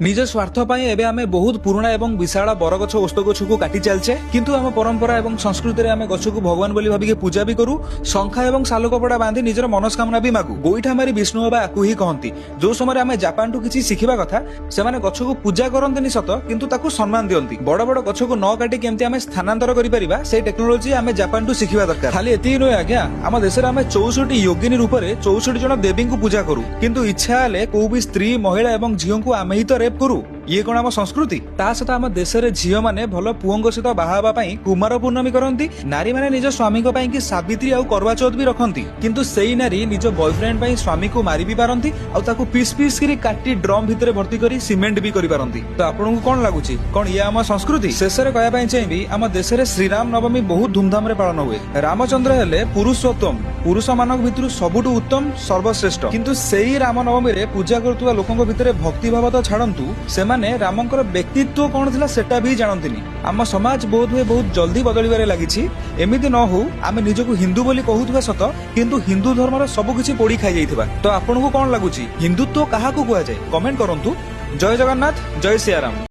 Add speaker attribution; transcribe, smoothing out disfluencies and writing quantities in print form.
Speaker 1: निज स्वार्थ एबे आमे बहुत पुराना एवं विशाल बरगछ ओस्त गछ को काटी चलचे किंतु आम परंपरा एवं संस्कृति रे आमे गछ को भगवान बोली भाबिके पूजा भी करू शंखा एवं सालु कपड़ा बांधी निजर मनस्कामना भी मागू गोईठा मारी विष्णु बाबा आकु ही कहती जो समय आमे जापान टू किछि शिखिबा कथा से माने गछ को पूजा करंतनी सत किंतु ताकू सम्मान दियंती बड़ बड़ गछ को न काटी केमती आमे स्थानांतर करि परिबा से टेक्नोलॉजी आमे जापान टू शिखिबा दरकार खाली एति नुय आज्ञा आम देश रे आमे 64 योगिनी रूप रे 64 जन देवी को पूजा करू किंतु इच्छा हेले को भी स्त्री महिला एवं झियो को आमे ही तो रेप करू ये कौन आम संस्कृति ता सहित आम देश रे झियो माने भल पुओं सहित बाहा पई कुमार पूर्णमी करंती नारी माने निज स्वामी को पई कि सावित्री आ करवा चौथ भी रखंती किंतु सेई नारी निज बॉयफ्रेंड पई स्वामी को मारी भी पारंती आ ताकू पीस पीस करी काटी ड्रम भितरे भर्ती करी सीमेंट भी करि पारंती तो आपन को कोन लागुची कोन ये आम संस्कृति शेष रे कहया पई चाहिबी आम देश रे श्री राम नवमी बहुत धूमधाम रे पालन हुए रामचंद्र हेले पुरुषोत्तम पुरुष मानक भितरु सबुटु उत्तम सर्वश्रेष्ठ किंतु सेई राम नवमी रे पूजा करतुवा लोकंक भितरे भक्ति भाव तो छाडंतु से रामंकर व्यक्तित्व कौन थिला सेटा भी जानंतिनी आम समाज बोध हुए बहुत जल्दी बदलिबारे लागिछि एमिति न हो आमे निजको हिंदू बोली कहूथुवा सत किंतु हिंदू धर्म रे सब किछि पोड़ी खाइ जाइथिबा तो आपनको कोन लागुछि हिंदुत्व काहाकू कुआ जाय कमेंट करंतु जय जगन्नाथ जय सियाराम।